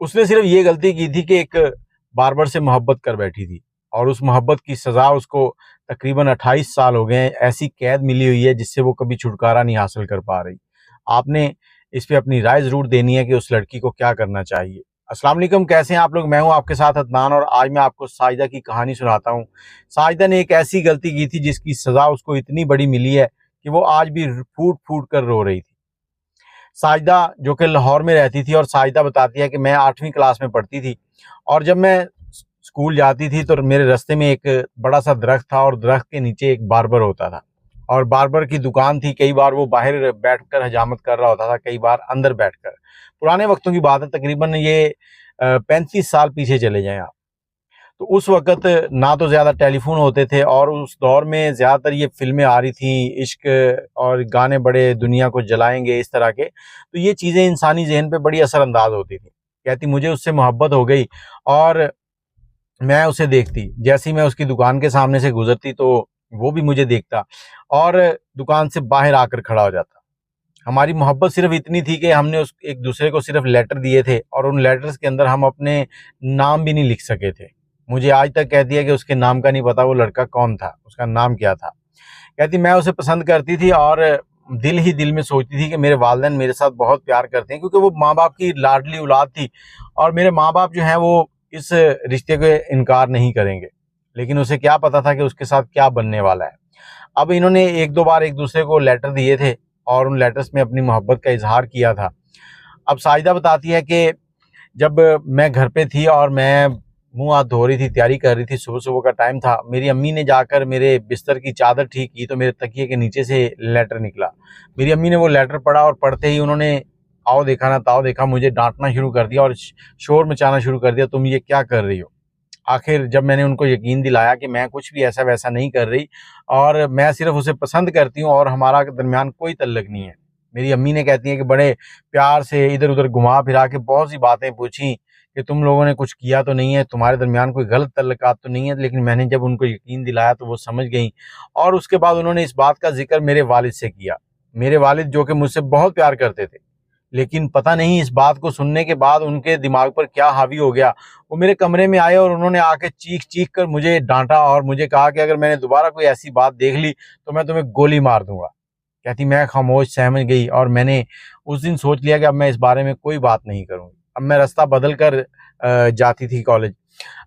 उसने सिर्फ ये गलती की थी कि एक बार्बर से मोहब्बत कर बैठी थी और उस मोहब्बत की सज़ा उसको तकरीबन 28 साल हो गए हैं, ऐसी कैद मिली हुई है जिससे वो कभी छुटकारा नहीं हासिल कर पा रही। आपने इस पे अपनी राय ज़रूर देनी है कि उस लड़की को क्या करना चाहिए। अस्सलाम वालेकुम, कैसे हैं आप लोग? मैं हूं आपके साथ अदनान और आज मैं आपको साजिदा की कहानी सुनाता हूं। साजिदा ने एक ऐसी गलती की थी जिसकी सज़ा उसको इतनी बड़ी मिली है कि वो आज भी फूट-फूट कर रो रही थी। साजिदा जो कि लाहौर में रहती थी और साजिदा बताती है कि मैं 8वीं क्लास में पढ़ती थी और जब मैं स्कूल जाती थी तो मेरे रास्ते में एक बड़ा सा दरख्त था और दरख्त के नीचे एक बार्बर होता था और बार्बर की दुकान थी। कई बार वो बाहर बैठकर हजामत कर रहा होता था, कई बार अंदर बैठकर। पुराने वक्तों की बात है, तकरीबन ये 35 साल पीछे चले जाएं आप। तो उस वक़्त ना तो ज़्यादा टेलीफ़ोन होते थे और उस दौर में ज़्यादातर ये फ़िल्में आ रही थी, इश्क और गाने बड़े दुनिया को जलाएँगे इस तरह के। तो ये चीज़ें इंसानी ज़हन पे बड़ी असरअंदाज़ होती थी। कहती मुझे उससे मोहब्बत हो गई और मैं उसे देखती। जैसे ही मैं उसकी दुकान के सामने से गुज़रती तो वो भी मुझे देखता और दुकान से बाहर आकर खड़ा हो जाता। हमारी मोहब्बत सिर्फ़ इतनी थी कि हमने उस एक-दूसरे को सिर्फ़ लेटर दिए थे और उन लेटर्स के अंदर हम अपने नाम भी नहीं लिख सके थे। मुझे आज तक कहती है कि उसके नाम का नहीं पता वो लड़का कौन था, उसका नाम क्या था। कहती मैं उसे पसंद करती थी और दिल ही दिल में सोचती थी कि मेरे वालिदैन मेरे साथ बहुत प्यार करते हैं क्योंकि वो माँ-बाप की लाडली औलाद थी और मेरे माँ-बाप जो हैं वो इस रिश्ते को इनकार नहीं करेंगे। लेकिन उसे क्या पता था कि उसके साथ क्या बनने वाला है। अब इन्होंने 1-2 बार एक-दूसरे को लेटर दिए थे और उन लेटर्स में अपनी मोहब्बत का इज़हार किया था। अब साजिदा बताती है कि जब मैं घर पे थी और मैं मुँह हाथ धो रही थी, तैयारी कर रही थी, सुबह-सुबह का टाइम था, मेरी अम्मी ने जाकर मेरे बिस्तर की चादर ठीक की तो मेरे तकिए के नीचे से लेटर निकला। मेरी अम्मी ने वो लेटर पढ़ा और पढ़ते ही उन्होंने आओ देखा ना ताओ देखा मुझे डाँटना शुरू कर दिया और शोर मचाना शुरू कर दिया, तुम ये क्या कर रही हो? आखिर जब मैंने उनको यकीन दिलाया कि मैं कुछ भी ऐसा-वैसा नहीं कर रही और मैं सिर्फ़ उसे पसंद करती हूँ और हमारा दरमियान कोई तल्लक नहीं है। मेरी अम्मी ने कहती हैं कि बड़े प्यार से इधर-उधर घुमा-फिरा के बहुत-सी बातें पूछी कि तुम लोगों ने कुछ किया तो नहीं है, तुम्हारे दरमियान कोई गलत तल्लुकात तो नहीं है। लेकिन मैंने जब उनको यकीन दिलाया तो वो समझ गईं और उसके बाद उन्होंने इस बात का ज़िक्र मेरे वालिद से किया। मेरे वालिद जो कि मुझसे बहुत प्यार करते थे। लेकिन पता नहीं इस बात को सुनने के बाद उनके दिमाग पर क्या हावी हो गया। वो मेरे कमरे में आए और उन्होंने आके चीख-चीख कर मुझे डाँटा और मुझे कहा कि अगर मैंने दोबारा कोई ऐसी बात देख ली तो मैं तुम्हें गोली मार दूँगा। कहती मैं खामोश सहम गई और मैंने उस दिन सोच लिया कि अब मैं इस बारे में कोई बात नहीं करूँगी। अब मैं रास्ता बदल कर जाती थी कॉलेज।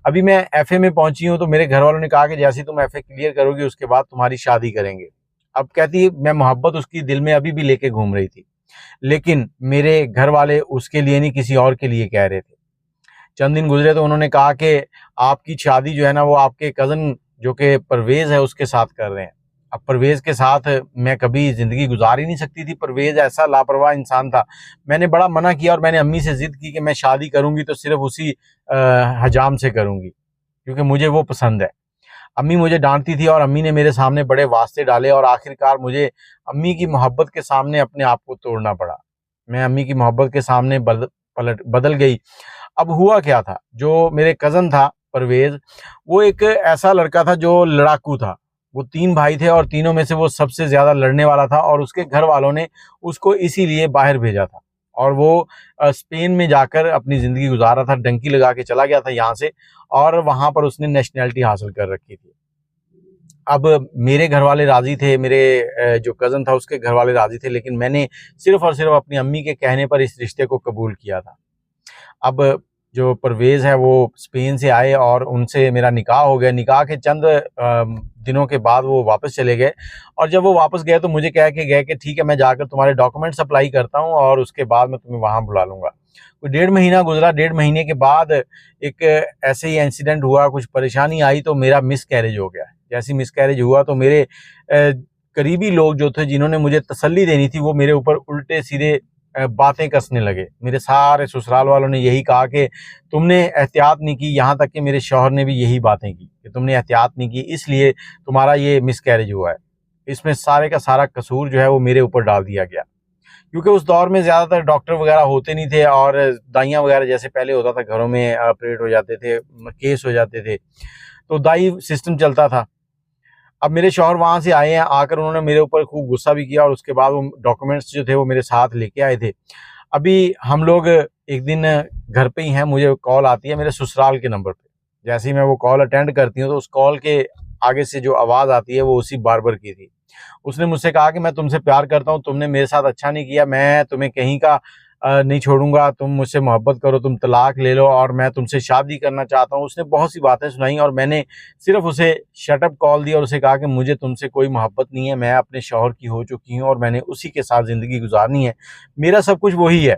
अभी मैं एफए में पहुँची हूँ तो मेरे घरवालों ने कहा कि जैसे ही तुम एफए क्लियर करोगी उसके बाद तुम्हारी शादी करेंगे। अब कहती है मैं मोहब्बत उसकी दिल में अभी भी लेके घूम रही थी। लेकिन मेरे घर वाले उसके लिए नहीं किसी और के लिए कह रहे थे। चंद दिन गुज़रे तो उन्होंने कहा कि आपकी शादी जो है ना वो आपके कज़न जो कि परवेज़ है उसके साथ कर रहे हैं। अब परवेज़ के साथ मैं कभी ज़िंदगी गुज़ार ही नहीं सकती थी, परवेज़ ऐसा लापरवाह इंसान था। मैंने बड़ा मना किया और मैंने अम्मी से ज़िद की कि मैं शादी करूँगी तो सिर्फ़ उसी हजाम से करूँगी, क्योंकि मुझे वो पसंद है। अम्मी मुझे डाँटती थी और अम्मी ने मेरे सामने बड़े वास्ते डाले और आखिरकार मुझे अम्मी की मोहब्बत के सामने अपने आप को तोड़ना पड़ा। मैं अम्मी की मोहब्बत के सामने बदल गई। अब हुआ क्या था, जो मेरे कज़न था परवेज़, वो एक ऐसा लड़का था जो लड़ाकू था। वो 3 भाई थे और तीनों में से वो सबसे ज़्यादा लड़ने वाला था और उसके घर वालों ने उसको इसीलिए बाहर भेजा था। और वो स्पेन में जाकर अपनी ज़िंदगी गुज़ार रहा था, डंकी लगा के चला गया था यहाँ से और वहाँ पर उसने नेशनैलिटी हासिल कर रखी थी। अब मेरे घरवाले राज़ी थे, मेरे जो कज़न था उसके घरवाले राज़ी थे, लेकिन मैंने सिर्फ़ और सिर्फ़ अपनी अम्मी के कहने पर इस रिश्ते को कबूल किया था। अब जो परवेज़ है वो स्पेन से आए और उनसे मेरा निकाह हो गया। निकाह के चंद दिनों के बाद वो वापस चले गए और जब वो वापस गए तो मुझे कह के गए कि ठीक है मैं जाकर तुम्हारे डॉक्यूमेंट्स अप्लाई करता हूँ और उसके बाद मैं तुम्हें वहाँ बुला लूँगा। कोई 1.5 महीना गुज़रा, 1.5 महीने के बाद एक ऐसे ही इंसिडेंट हुआ, कुछ परेशानी आई तो मेरा मिसकैरेज हो गया। जैसे ही मिसकैरेज हुआ तो मेरे करीबी लोग जो थे जिन्होंने मुझे तसल्ली देनी थी वो मेरे ऊपर उल्टे-सीधे बातें कसने लगे। मेरे सारे ससुराल वालों ने यही कहा कि तुमने एहतियात नहीं की, यहाँ तक कि मेरे शौहर ने भी यही बातें की कि तुमने एहतियात नहीं की इसलिए तुम्हारा ये मिसकैरेज हुआ है। इसमें सारे का सारा कसूर जो है वो मेरे ऊपर डाल दिया गया। क्योंकि उस दौर में ज़्यादातर डॉक्टर वगैरह होते नहीं थे और दाइयाँ वगैरह जैसे पहले होता था घरों में ऑपरेट हो जाते थे, केस हो जाते थे, तो दाई सिस्टम चलता था। अब मेरे शौहर वहाँ से आए हैं, आकर उन्होंने मेरे ऊपर खूब गुस्सा भी किया और उसके बाद वो डॉक्यूमेंट्स जो थे वो मेरे साथ लेके आए थे। अभी हम लोग एक दिन घर पे ही हैं, मुझे कॉल आती है मेरे ससुराल के नंबर पे। जैसे ही मैं वो कॉल अटेंड करती हूँ तो उस कॉल के आगे से जो आवाज़ आती है वो उसी बार्बर की थी। उसने मुझसे कहा कि मैं तुमसे प्यार करता हूँ, तुमने मेरे साथ अच्छा नहीं किया, मैं तुम्हें कहीं का नहीं छोड़ूंगा, तुम मुझसे मोहब्बत करो, तुम तलाक ले लो और मैं तुमसे शादी करना चाहता हूँ। उसने बहुत सी बातें सुनाई और मैंने सिर्फ उसे शटअप कॉल दिया और उसे कहा कि मुझे तुमसे कोई मोहब्बत नहीं है, मैं अपने शौहर की हो चुकी हूँ और मैंने उसी के साथ ज़िंदगी गुजारनी है, मेरा सब कुछ वही है।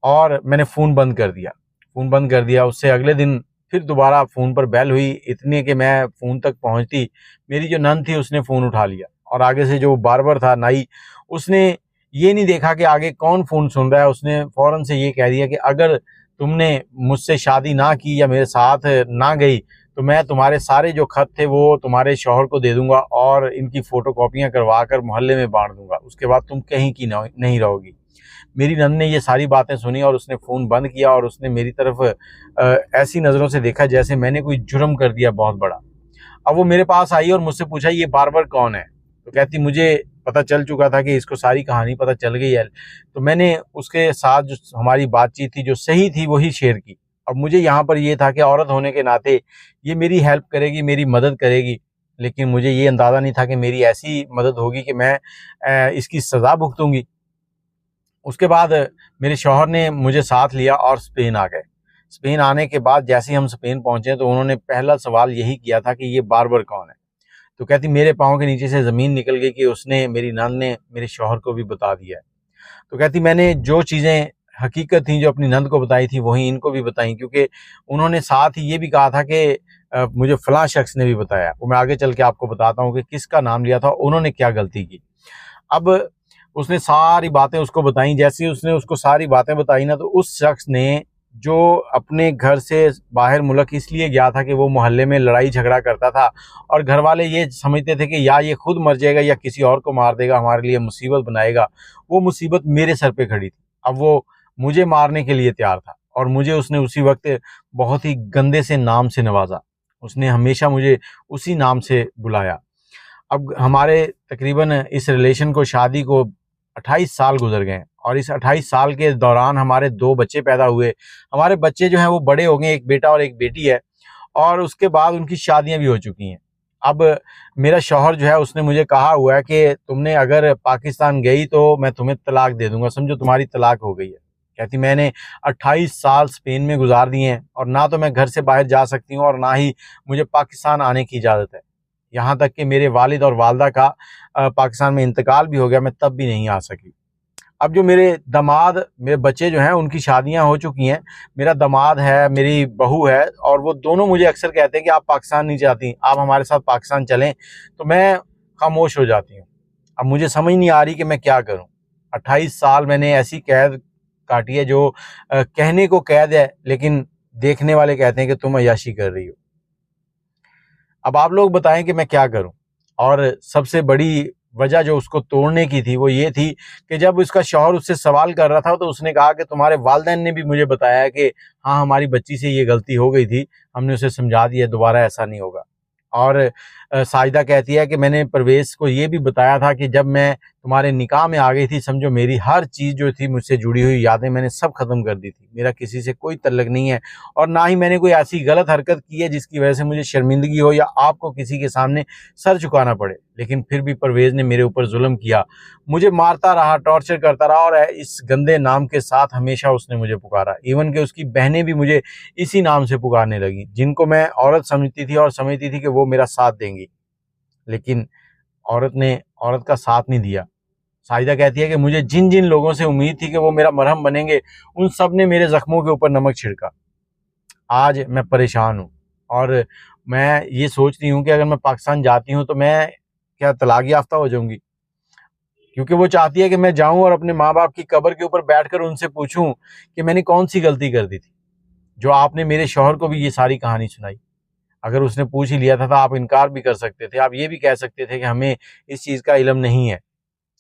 और मैंने फ़ोन बंद कर दिया। फ़ोन बंद कर दिया। उससे अगले दिन फिर दोबारा फ़ोन पर बेल हुई, इतने कि मैं फ़ोन तक पहुँचती, मेरी जो नंद थी उसने फ़ोन उठा लिया और आगे से जो बार्बर था नाई, उसने ये नहीं देखा कि आगे कौन फ़ोन सुन रहा है, उसने फ़ौरन से ये कह दिया कि अगर तुमने मुझसे शादी ना की या मेरे साथ ना गई, तो मैं तुम्हारे सारे जो ख़त थे वो तुम्हारे शौहर को दे दूँगा और इनकी फ़ोटोकॉपियाँ करवा कर मोहल्ले में बाँट दूँगा। उसके बाद तुम कहीं की नहीं रहोगी। मेरी नंद ने ये सारी बातें सुनी और उसने फ़ोन बंद किया और उसने मेरी तरफ ऐसी नज़रों से देखा जैसे मैंने कोई जुर्म कर दिया बहुत बड़ा। अब वो मेरे पास आई और मुझसे पूछा, ये बार्बर कौन है? तो कहती, मुझे पता चल चुका था कि इसको सारी कहानी पता चल गई है। तो मैंने उसके साथ जो हमारी बातचीत थी जो सही थी वही शेयर की। अब मुझे यहाँ पर ये था कि औरत होने के नाते ये मेरी हेल्प करेगी, मेरी मदद करेगी। लेकिन मुझे ये अंदाज़ा नहीं था कि मेरी ऐसी मदद होगी कि मैं इसकी सज़ा भुगतूँगी। उसके बाद मेरे शौहर ने मुझे साथ लिया और स्पेन आ गए। स्पेन आने के बाद जैसे ही हम स्पेन पहुँचे तो उन्होंने पहला सवाल यही किया था कि ये बार्बर कौन है? तो कहती, मेरे पाँव के नीचे से ज़मीन निकल गई कि उसने, मेरी नंद ने मेरे शौहर को भी बता दिया है। तो कहती, मैंने जो चीज़ें हकीकत थी जो अपनी नंद को बताई थी वही इनको भी बताई, क्योंकि उन्होंने साथ ही ये भी कहा था कि मुझे फलाँ शख्स ने भी बताया। वो मैं आगे चल के आपको बताता हूँ कि किसका नाम लिया था, उन्होंने क्या गलती की। अब उसने सारी बातें उसको बताई। जैसे ही उसने उसको सारी बातें बताई ना, तो उस शख्स ने, जो अपने घर से बाहर मुल्क इसलिए गया था कि वो मोहल्ले में लड़ाई झगड़ा करता था और घर वाले ये समझते थे कि या ये खुद मर जाएगा या किसी और को मार देगा, हमारे लिए मुसीबत बनाएगा, वो मुसीबत मेरे सर पे खड़ी थी। अब वो मुझे मारने के लिए तैयार था और मुझे उसने उसी वक्त बहुत ही गंदे से नाम से नवाजा। उसने हमेशा मुझे उसी नाम से बुलाया। अब हमारे तकरीबन इस रिलेशन को, शादी को 28 साल गुजर गए हैं और इस 28 साल के दौरान हमारे 2 बच्चे पैदा हुए। हमारे बच्चे जो हैं वो बड़े हो गए, एक बेटा और एक बेटी है और उसके बाद उनकी शादियां भी हो चुकी हैं। अब मेरा शौहर जो है उसने मुझे कहा हुआ है कि तुमने अगर पाकिस्तान गई तो मैं तुम्हें तलाक दे दूंगा, समझो तुम्हारी तलाक हो गई है। कहती, मैंने 28 साल स्पेन में गुजार दिए हैं और ना तो मैं घर से बाहर जा सकती हूँ और ना ही मुझे पाकिस्तान आने की इजाज़त है। यहाँ तक कि मेरे वालिद और वालदा का पाकिस्तान में इंतकाल भी हो गया, मैं तब भी नहीं आ सकी। अब जो मेरे बच्चे जो हैं उनकी शादियाँ हो चुकी हैं। मेरा दामाद है, मेरी बहू है और वो दोनों मुझे अक्सर कहते हैं कि आप पाकिस्तान नहीं जाती, आप हमारे साथ पाकिस्तान चलें, तो मैं खामोश हो जाती हूँ। अब मुझे समझ नहीं आ रही कि मैं क्या करूँ? 28 साल मैंने ऐसी कैद काटी है जो कहने को कैद है, लेकिन देखने वाले कहते हैं कि तुम अय्याशी कर रही हो। अब आप लोग बताएं कि मैं क्या करूं? और सबसे बड़ी वजह जो उसको तोड़ने की थी वो ये थी कि जब उसका शौहर उससे सवाल कर रहा था तो उसने कहा कि तुम्हारे वालिदैन ने भी मुझे बताया कि हाँ, हमारी बच्ची से ये गलती हो गई थी, हमने उसे समझा दिया, दोबारा ऐसा नहीं होगा। और साजिदा कहती है कि मैंने परवेज़ को ये भी बताया था कि जब मैं तुम्हारे निकाह में आ गई थी, समझो मेरी हर चीज़ जो थी मुझसे जुड़ी हुई यादें मैंने सब ख़त्म कर दी थी। मेरा किसी से कोई तल्लक नहीं है और ना ही मैंने कोई ऐसी गलत हरकत की है जिसकी वजह से मुझे शर्मिंदगी हो या आपको किसी के सामने सर झुकाना पड़े। लेकिन फिर भी परवेज़ ने मेरे ऊपर ज़ुल्म किया, मुझे मारता रहा, टॉर्चर करता रहा और इस गंदे नाम के साथ हमेशा उसने मुझे पुकारा। इवन कि उसकी बहनें भी मुझे इसी नाम से पुकारने लगी, जिनको मैं औरत समझती थी और समझती थी कि वो मेरा साथ देंगी। लेकिन औरत ने औरत का साथ नहीं दिया। साजिदा कहती है कि मुझे जिन-जिन लोगों से उम्मीद थी कि वो मेरा मरहम बनेंगे, उन सब ने मेरे ज़ख्मों के ऊपर नमक छिड़का। आज मैं परेशान हूँ और मैं ये सोच रही हूँ कि अगर मैं पाकिस्तान जाती हूँ तो मैं क्या तलाक याफ्ता हो जाऊँगी? क्योंकि वो चाहती है कि मैं जाऊँ और अपने माँ-बाप की कब्र के ऊपर बैठकर उनसे पूछूँ कि मैंने कौन-सी गलती कर दी थी, जो आपने मेरे शौहर को भी ये सारी कहानी सुनाई। अगर उसने पूछ ही लिया था तो आप इनकार भी कर सकते थे। आप ये भी कह सकते थे कि हमें इस चीज़ का इल्म नहीं है।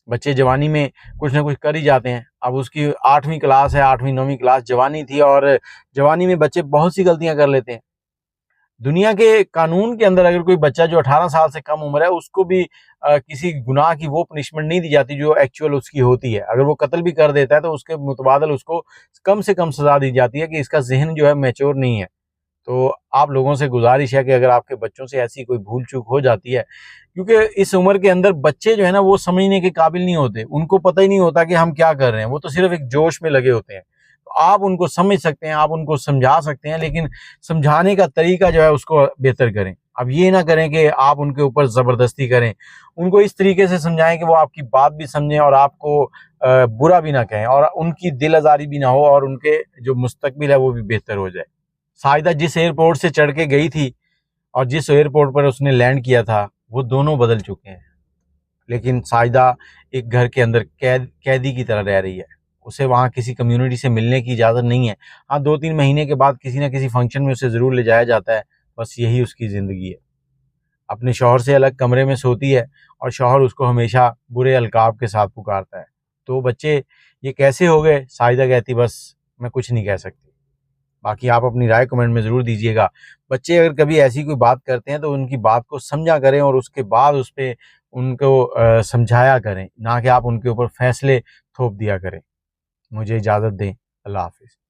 बच्चे जवानी में कुछ न कुछ कर ही जाते हैं। अब उसकी 8वीं क्लास है, 8वीं 9वीं क्लास जवानी थी और जवानी में बच्चे बहुत सी गलतियाँ कर लेते हैं। दुनिया के कानून के अंदर अगर कोई बच्चा जो 18 साल से कम उम्र है उसको भी किसी गुनाह की वो पनिशमेंट नहीं दी जाती जो एक्चुअल उसकी होती है। अगर वो कत्ल भी कर देता है तो उसके मुतबादल उसको कम से कम सज़ा दी जाती है कि इसका ज़हन जो है मैच्योर नहीं है। तो आप लोगों से गुज़ारिश है कि अगर आपके बच्चों से ऐसी कोई भूल-चूक हो जाती है, क्योंकि इस उम्र के अंदर बच्चे जो है ना वो समझने के काबिल नहीं होते। उनको पता ही नहीं होता कि हम क्या कर रहे हैं, वो तो सिर्फ़ एक जोश में लगे होते हैं। तो आप उनको समझ सकते हैं, आप उनको समझा सकते हैं, लेकिन समझाने का तरीका जो है उसको बेहतर करें। अब ये ना करें कि आप उनके ऊपर ज़बरदस्ती करें। उनको इस तरीके से समझाएँ कि वो आपकी बात भी समझें और आपको बुरा भी ना कहें और उनकी दिल आज़ारी भी ना हो और उनके जो मुस्तकबिल है वो भी बेहतर हो जाए। साहिदा जिस एयरपोर्ट से चढ़ के गई थी और जिस एयरपोर्ट पर उसने लैंड किया था, वो दोनों बदल चुके हैं। लेकिन साहिदा एक घर के अंदर कैदी की तरह रह रही है। उसे वहाँ किसी कम्युनिटी से मिलने की इजाज़त नहीं है। हाँ, 2-3 महीने के बाद किसी न किसी फंक्शन में उसे ज़रूर ले जाया जाता है, बस यही उसकी ज़िंदगी है। अपने शौहर से अलग कमरे में सोती है और शौहर उसको हमेशा बुरे अलकाब के साथ पुकारता है। तो बच्चे ये कैसे हो गए? साहिदा कहती बस मैं कुछ नहीं कह सकती। बाकी आप अपनी राय कमेंट में ज़रूर दीजिएगा। बच्चे अगर कभी ऐसी कोई बात करते हैं तो उनकी बात को समझा करें और उसके बाद उस पे उनको समझाया करें, ना कि आप उनके ऊपर फैसले थोप दिया करें। मुझे इजाज़त दें। अल्लाह हाफ़िज़।